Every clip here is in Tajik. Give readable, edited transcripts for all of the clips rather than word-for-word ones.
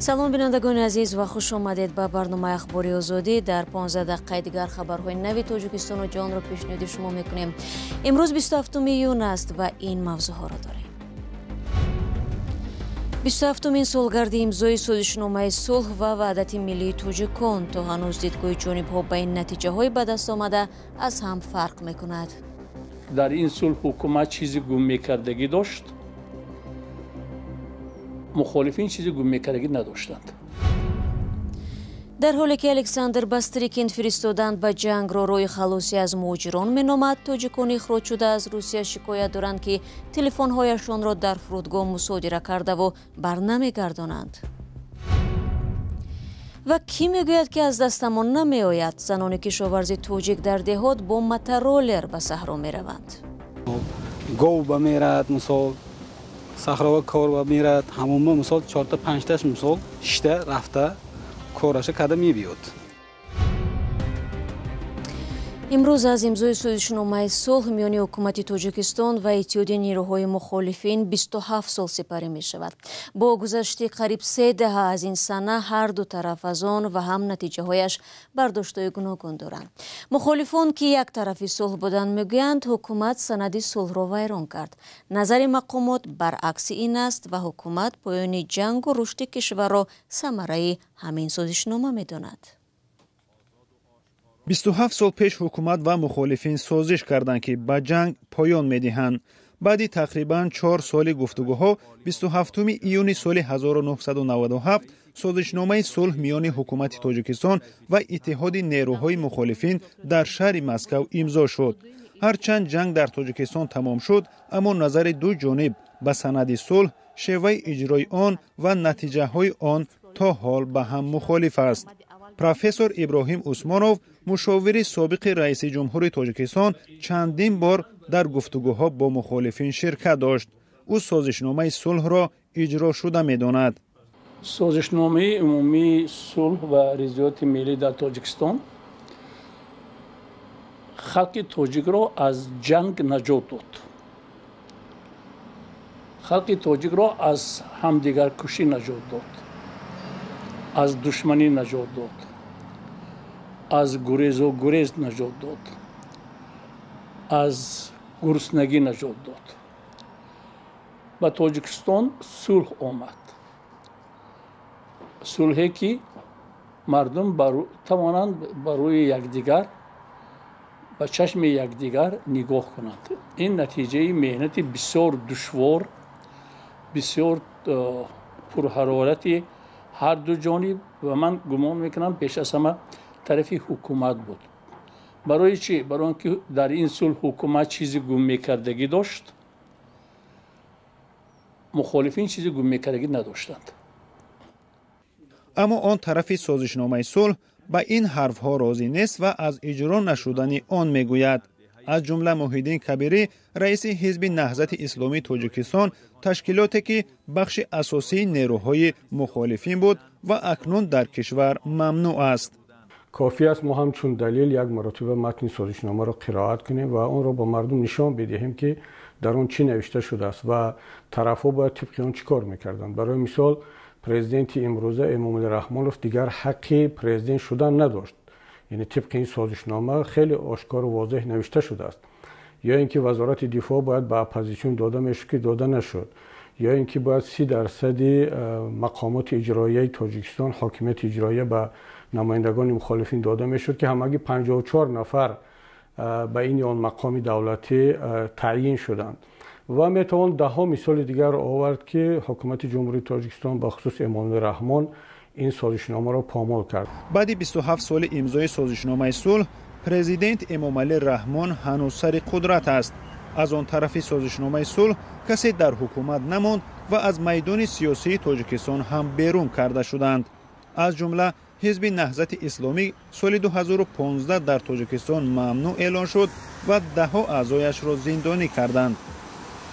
салом бинандагони азиз ва хуш омадед ба барномаи ахбори озодӣ. дар 15 дақиқаи дигар хабарҳои нави тоҷикистону ҷаҳонро пешниҳоди шумо мекунем. имрӯз 27 июн аст ва ин мавзӯъҳоро дорем. 27-мин солгарди имзои созишномаи сулҳ ва ваҳдати миллии тоҷикон то ҳанӯз дидгоҳи ҷонибҳо ба ин натиҷаҳои ба даст омада аз ҳам фарқ мекунад. дар ин сулҳ ҳукумат чизи гуммекардагӣ дошт, мухолифин чизи гуммекардагӣ надоштанд. дар ҳоле ки Александр Бастрикин фиристоданд ба ҷангро роҳи халосӣ аз муҳоҷирон меномад, тоҷикони ихроҷшуда аз Русия шикоят доранд ки телефонҳояшонро дар фурудгоҳ мусодира кардаву барнамегардонанд. ва кӣ мегӯяд ки аз дастамон намеояд? занони кишоварзи тоҷик дар деҳот бо мотороллер ба саҳро мераванд. гов ба мерад, мисол сахрова кор ба мерад, ҳамома мисол 4-5 мисол шишта рафта кораша када мебиёд. имрӯз аз имзои созишномаи сулҳ миёни ҳукумати тоҷикистон ва иттиҳоди нерӯҳои мухолифин 27 сол сипарӣ мешавад. бо гузашти қариб 3 деҳа аз ин сана ҳар ду тараф аз он ва ҳам натиҷаҳояш бардоштҳои гуногун доранд. мухолифон ки як тарафи сулҳ буданд мегӯянд ҳукумат санади сулҳро вайрон кард. назари мақомот баръакси ин аст ва ҳукумат поёни ҷангу рушди кишварро самараи ҳамин созишнома медонад. 27 сол пеш ҳукумат ва мухолифин созиш карданд ки ба ҷанг поён медиҳанд. баъди тақрибан 4 соли гуфтугӯҳо 27 июни соли 1997 созишномаи сулҳ миёни ҳукумати тоҷикистон ва иттиҳоди нерӯҳои мухолифин дар шаҳри Москав имзо шуд. ҳарчанд ҷанг дар тоҷикистон тамом шуд, аммо назари ду ҷониб ба санади сулҳ, шеваи иҷрои он ва натиҷаҳои он то ҳол ба ҳам мухолиф аст. профессор Иброҳим Усмонов, мушовири собиқи раиси ҷумҳури Тоҷикистон, чандин бор дар гуфтугӯҳо бо мухолифин ширкат дошт. ӯ созишномаи сулҳро иҷро шуда медонад. созишномаи умумии сулҳ ва резидиёти миллӣ дар Тоҷикистон халқи тоҷикро аз ҷанг наҷот дод. халқи тоҷикро аз ҳамдигаркушӣ наҷот дод. аз душманӣ наҷот дод. аз гурезу гурез наҷот дод. аз гурснагӣ наҷот дод. ба Тоҷикистон сулҳ омад. сулҳе ки мардум тавонанд ба рӯи якдигар, ба чашми якдигар нигоҳ кунанд. ин натиҷаи меҳнати бисёр душвор, бисёр пурҳарорати ҳар ду ҷониб ва ман гумон мекунам пеш аз ҳама тарафи ҳукумат буд. барои чӣ? барои он ки дар ин сулҳ ҳукумат чизи гуммекардагӣ дошт, мухолифин чизи гуммекардагӣ надоштанд. аммо он тарафи созишномаи сулҳ ба ин ҳарфҳо розӣ нест ва аз иҷро нашудани он мегӯяд. аз ҷумла Муҳиддин Кабирӣ, раиси ҳизби Наҳзати Исломии Тоҷикистон, ташкилоте ки бахши асосии нерӯҳои мухолифин буд ва акнун дар кишвар мамнӯъ аст. кофӣ аст мо ҳамчун далил як маротиба матни созишномаро қироат кунем ва онро ба мардум нишон бидиҳем ки дар он чӣ навишта шудааст ва тарафҳо бояд тибқи он чӣ кор мекарданд. барои мисол, президенти имрӯза Эмомалӣ Раҳмонов дигар ҳаққи президент шудан надошт. яъне тибқи ин созишнома хеле ошкору возеҳ навишта шудааст. ё ин ки вазорати дифоъ бояд ба оппозитсион дода мешуд ки дода нашуд, ё ин ки бояд 30% мақомоти иҷроияи Тоҷикистон, ҳокимияти иҷроия ба намояндагони мухолифин дода мешуд ки ҳамагӣ 54 нафар ба ин он мақоми давлатӣ таъйин шуданд. ва метавон даҳҳо мисоли дигар овард ки ҳукумати ҷумҳурии Тоҷикистон ба хусус Эмомалӣ Раҳмон ин созишномаро помол кард. баъди 27 соли имзои созишномаи сулҳ, президент Эмомалӣ Раҳмон ҳанӯз сари қудрат аст. аз он тарафи созишномаи сулҳ касе дар ҳукумат намонд ва аз майдони сиёсии Тоҷикистон ҳам берун карда шуданд. аз ҷумла ҳизби Наҳзати Исломӣ соли 2015 дар Тоҷикистон мамнӯъ эълон шуд ва даҳҳо аъзояшро зиндонӣ карданд.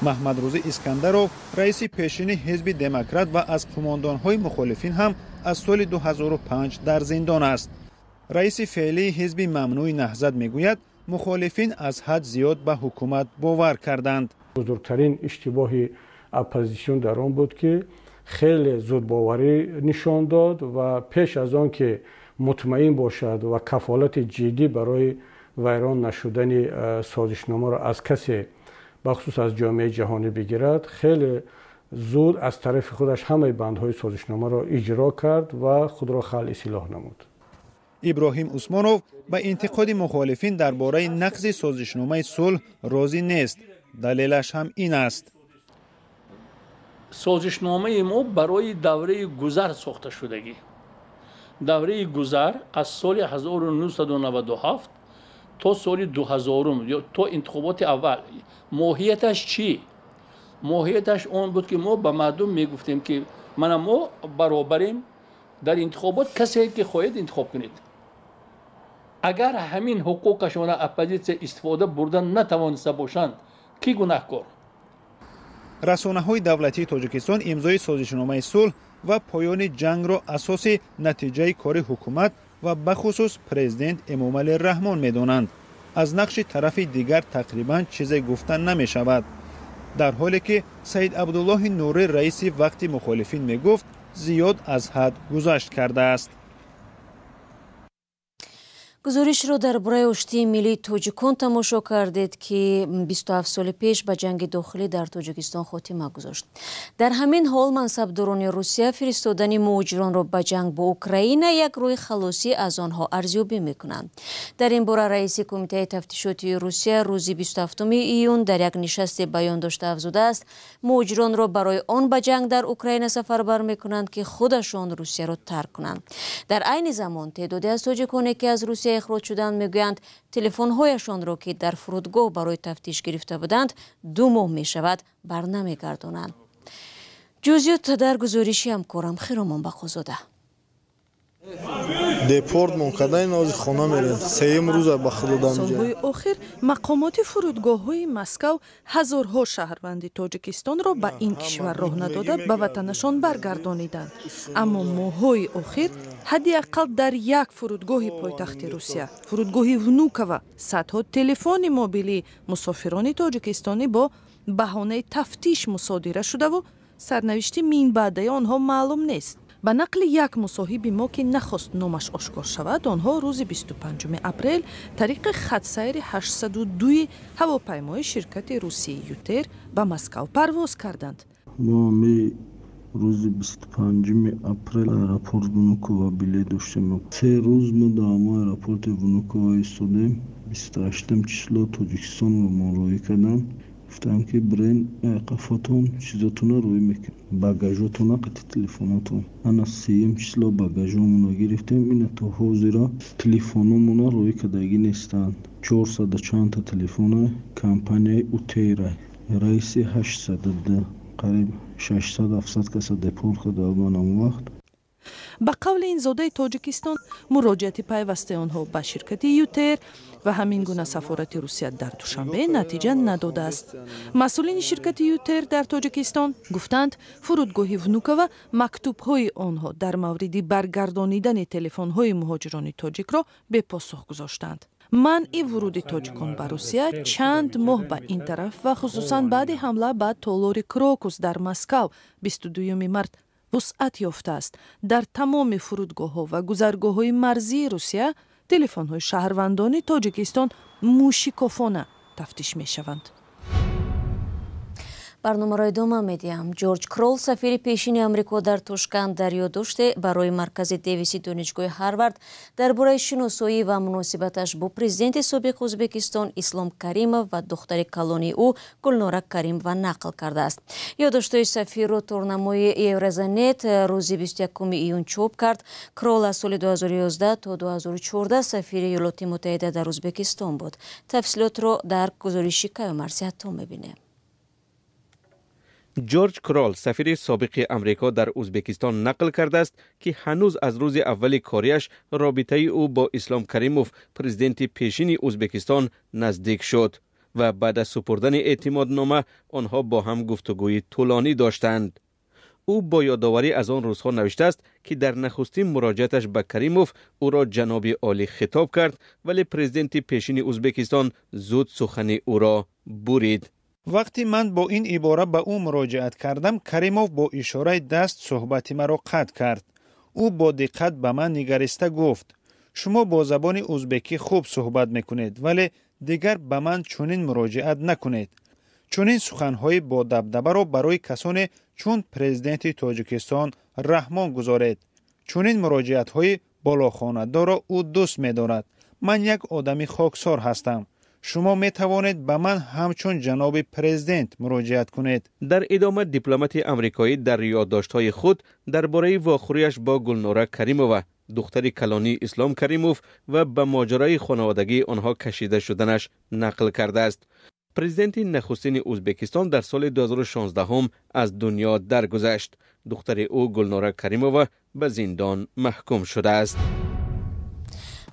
Маҳмадрӯзӣ Искандаров, раиси пешини ҳизби Демократ ва аз қумондонҳои мухолифин ҳам аз соли 2005 дар зиндон аст. раиси феълии ҳизби мамнӯъи наҳзат мегӯяд, мухолифин аз ҳад зиёд ба ҳукумат бовар карданд. бузургтарин иштибоҳи оппозитсион дар он буд ки خیلی زود باوری نشان داد و پیش از آن که مطمئن باشد و کفالت جدی برای ویران نشدن سازشنامه را از کسی بخصوص از جامعه جهانی بگیرد، خیلی زود از طرف خودش همه بندهای سازشنامه را اجرا کرد و خود را خلع سلاح نمود. ابراهیم عثمانوف با انتقاد مخالفین درباره نقض سازشنامه صلح راضی نیست. دلیلش هم این است: سازشنامه ما برای دوره گذر ساخته شدگی. دوره گذر از سال 1997 تا سال 2000 یا تا انتخابات اول ماهیتش چی؟ ماهیتش اون بود که ما به مردم میگفتیم که ما برابریم در انتخابات، کسی که خواهید انتخاب کنید. اگر همین حقوقشان اپوزیسیون استفاده بردن نتوانسته باشند، کی گناهکار؟ رسانه‌های دولتی تاجیکستان امضای سازشنامه صلح و پایان جنگ را اساس نتیجه کار حکومت و بخصوص پرزیدنت امامعلی رحمان می‌دانند. از نقش طرف دیگر تقریباً چیزی گفتن نمی‌شود، در حالی که سید عبدالله نوری رئیس وقت مخالفین می‌گفت زیاد از حد گذشت کرده است. گزارشро дар бораи оштии миллии тоҷикон тамошо кардед ки 27 соли пеш ба ҷанги дохилӣ дар тоҷикистон хотима гузошт. дар ҳамин ҳол мансабдорони русия фиристодани муҳоҷиронро ба ҷанг бо Украина як роҳи халосӣ аз онҳо арзёбӣ мекунанд. дар ин бора раиси кумитаи тафтишоти русия рӯзи 27 июн дар як нишасте баён дошта афзудааст, муҳоҷиронро барои он ба ҷанг дар Украина сафарбар мекунанд ки худашон русияро тарк кунанд. дар айни замон теъдоде аз тоҷиконе ки аз русия اخراج شدند میگویند تلفن‌هایشان را که در فرودگاه برای تفتیش گرفته بودند 2 ماه می شود بر نمیگردانند. جزئیات در گزارشی همکارم خیرامان بخوزاده. депорт монкадаи нози хона мерем. Сеюм рӯза ба худ додам. солҳои охир мақомоти фурудгоҳҳои Москав ҳазорҳо шаҳрванди Тоҷикистонро ба ин кишвар роҳ надода ба ватанашон баргардониданд. Аммо моҳҳои охир ҳадди аққал дар як фурудгоҳи пойтахти Русия, фурудгоҳи Внуково, садҳо телефони мобилии мусофирони тоҷикистонӣ бо баҳонаи тафтиш мусодира шудаву сарнавишти минбаъдаи онҳо маълум нест. ба нақли як мусоҳиби мо ки нахост номаш ошкор шавад, онҳо рӯзи 25 апрел тариқи хатсайри 802 ҳавопаймои ширкати русии Ютер ба Москав парвоз карданд. روز 25 اپریل аэропорт Внуково билет доштем. 3 روز ما در аэропорт Внуково ایستادیم. 28 число Тоҷикистонро мурои кардам. گفتم که برین قفاتون چیزاتون رو روی میکن، багажотон قطع تلفناتون. انا 3 число багажомون گرفتیم. این تا حاضر تلفنمون روی کداگی نیستن. 400 چند تا تلفن کمپانی اوتیرا رئیس 800 قریب 600-700 کس دپورت کرده آن وقت. ба қавли ин зодаи Тоҷикистон, муроҷиати пайвасте онҳо ба ширкати Ютер ва ҳамин гуна сафорати Русия дар Душанбе натиҷа надодааст. масъулини ширкати Ютер дар Тоҷикистон гуфтанд, фурудгоҳи Внуково мактубҳои онҳо дар мавриди баргардонидани телефонҳои муҳоҷирони тоҷикро бепосух гузоштанд. манъи вуруди тоҷикон ба Русия чанд моҳ ба ин тараф ва хусусан баъди ҳамла ба толори Крокус дар Москав 22 март вусъат ёфтааст. дар тамоми фурудгоҳҳо ва гузаргоҳҳои марзии Русия телефонҳои шаҳрвандони Тоҷикистон мушикофона тафтиш мешаванд. барномаро идома медиҳам. ҷорҷ Кролл, сафири пешини амрико дар Тошканд дар ёддоште барои маркази Дэвиси донишгоҳи Ҳарвард дар бораи шиносоӣ ва муносибаташ бо президенти собиқи Ӯзбекистон Ислом Каримов ва духтари калони ӯ Гулнора Каримова нақл кардааст. ёддоштҳои сафирро торнамои Евразанет рӯзи 21 июн чоп кард. Кролл аз соли 2011 то 2014 сафири Иёлоти Муттаҳида дар Ӯзбекистон буд. тафсилотро дар гузориши Кайо Марсиатто мебинем. جورج کرول سفیر سابق امریکا در ازبکستان نقل کرده است که هنوز از روز اول کاریش رابطه او با اسلام کریموف پرزیدنت پیشین ازبکستان نزدیک شد و بعد از سپردن اعتمادنامه آنها با هم گفتگوی طولانی داشتند. او با یادآوری از آن روزها نوشته است که در نخستین مراجعتش به کریموف او را جناب عالی خطاب کرد، ولی پرزیدنت پیشین ازبکستان زود سخن او را برید. وقتی من با این عباره به او مراجعت کردم، کریموف با اشاره دست صحبت مرا قطع کرد. او با دقت به من نگریسته گفت: شما با زبان ازبکی خوب صحبت میکنید، ولی دیگر به من چنین مراجعت نکنید. چنین سخنهای با دبدبه را برای کسانی چون پرزیدنت تاجیکستان رحمان گذارید. چنین مراجعت های بالاخانه‌دار را او دوست می‌دارد. من یک آدمی خاکسار هستم. شما می توانید به من همچون جناب پرزیدنت مراجعت کنید. در ادامه دیپلمات آمریکایی در یادداشت‌های خود درباره واخوریش با گلنوره کریمووا، دختر کلانی اسلام کریموف و به ماجرای خانوادگی آنها کشیده شدنش نقل کرده است. پرزیدنت نخستین ازبکستان در سال 2016 هم از دنیا درگذشت. دختر او گلنوره کریمووا به زندان محکوم شده است.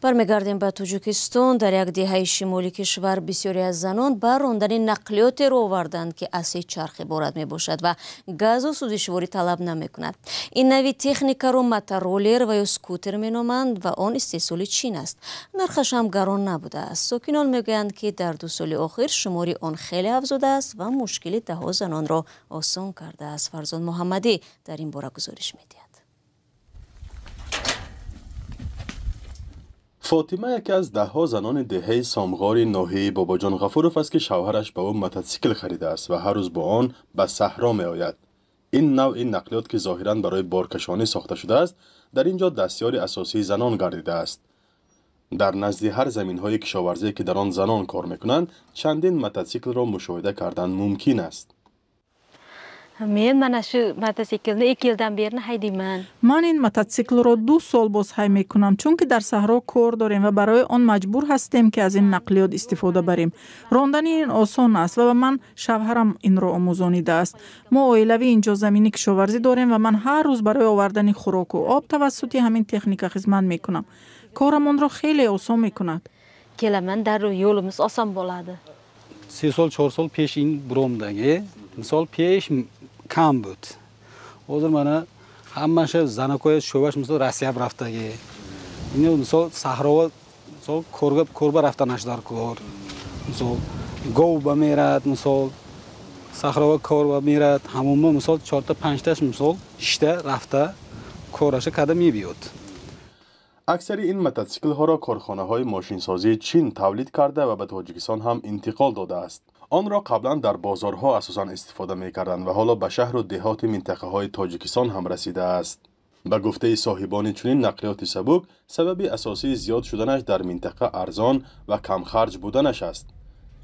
برمیگردیم به تاجیکستان. در یک دهه شمالی کشور بسیاری از زنان بر راندن نقلیات را آوردند که از چرخ عبارت می باشد و گاز و سوزشواری طلب نمی کند. این نوع تکنیک را موتورولر و یا سکوتر می نامند و آن استحصال چین است. نرخش هم گران نبوده است. ساکنان می گویند که در 2 سال اخیر شماری آن خیلی افزوده است و مشکل دهها زنان را آسان کرده است. فرزان محمدی در این باره گزارش می دهد. فاطمه یکی از 10 زنان دهه سامغار ناحیه باباجان غفوروف است که شوهرش به او موتورسیکل خریده است و هر روز با آن به صحرا می آید. این نوع نقلیات که ظاهراً برای بارکشانی ساخته شده است، در اینجا دستیار اساسی زنان گردیده است. در نزد هر زمین‌های کشاورزی که در آن زنان کار می‌کنند، چندین موتورسیکل را مشاهده کردن ممکن است. من این موتورسیکل را 2 سال باز هی میکنم، چون که در صحرا کار داریم و برای آن مجبور هستیم که از این نقلیات استفاده بریم. راندن این آسان است و من شوهرم این را آموزانیده است. ما عائلوی اینجا زمینی کشاورزی داریم و من هر روز برای آوردن خوراک و آب توسط همین تکنیک خدمت میکنم. کارم آن را خیلی آسان میکند. من در یولمز آسان بولاده. 3 سال 4 سال پیش این برومدگه مثال پیش کم بود. حاضر منه همش زنکای شوهرش مثل رسیاب رفتگی. اینو مثال صحرا مثال کوربه رفتنش در کار. مثال گاو بمیرد، مثال صحرا کوربه میرد، همون مثال 4 تا 5 تاش مثال شته رفته کارش کده میبیاد. اکثر این موتورسیکل ها را کارخانه های ماشین سازی چین تولید کرده و به تاجیکستان هم انتقال داده است. آن را قبلا در بازارها اساساً استفاده می کردند و حالا به شهر و دهات منطقه های تاجیکستان هم رسیده است. به گفته صاحبان چنین نقلیات سبک، سبب اساسی زیاد شدنش در منطقه ارزان و کم خرج بودنش است.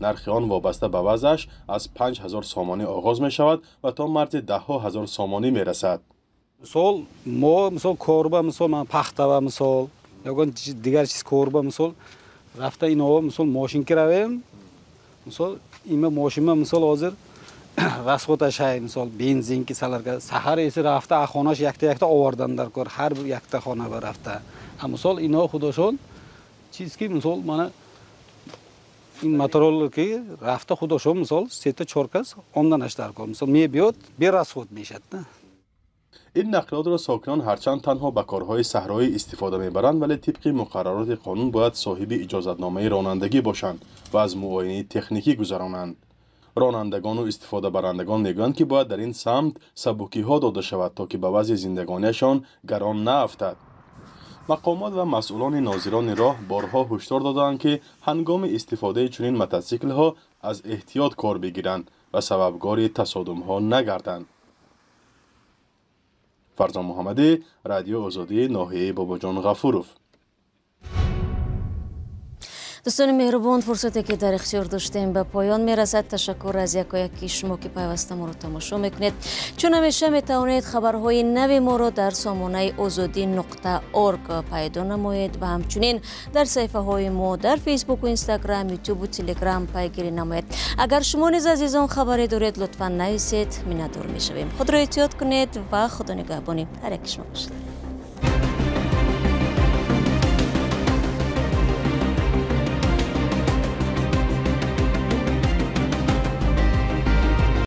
نرخ آن وابسته به وضعش از 5000 سامانی آغاز می شود و تا مرز 10,000 سامانی می رسد. مثال ما مثال کوربه مثال من پخته و مثال یا دیگر چیز کوربه مثال رفته اینا مثال ماشین که رویم مثال این ماشین مثال حاضر رسخوتش های مثال بنزین که سالر سحر ایسی رفته اخواناش یک تا آوردن در کار هر یک تا خانه برفته. هم مثال اینا خودشون چیز که مثال من این موتورول که رفته خودشون مثال 3 تا 4 کس آمدنش در کار مثال می بیاد بی رسخوت میشد. نه این نقلیات را ساکنان هرچند تنها به کارهای صحرایی استفاده میبرند، ولی طبق مقررات قانون باید صاحب اجازتنامه رانندگی باشند و از معاینه تکنیکی گذرانند. رانندگان و استفاده برندگان میگویند که باید در این سمت سبکی ها داده شود تا که به وضع زندگانیشان گران نافتد. مقامات و مسئولان ناظران راه بارها هشدار دادند که هنگام استفاده چنین موتورسیکل ها از احتیاط کار بگیرند و سببگار تصادم ها نگردند. فرزان محمدی، رادیو آزادی ناحیه باباجان غفوروف. دوستان مهربان، فرصتی که در اختیار داشتیم به پایان میرسد. تشکر از یکایک شما که پیوسته ما رو تماشا میکنید. چون همیشه میتوانید خبرهای نو ما را در سامانه azadi.org پیدا نمایید و همچنین در صفحه های ما در فیسبوک و اینستاگرام، یوتیوب و تلگرام پیگیری نمایید. اگر شما نیز عزیزان خبری دارید لطفا نویسید، منتظر میشویم. خود را احتیاط کنید و خدا نگهبان هر یک شما باشید.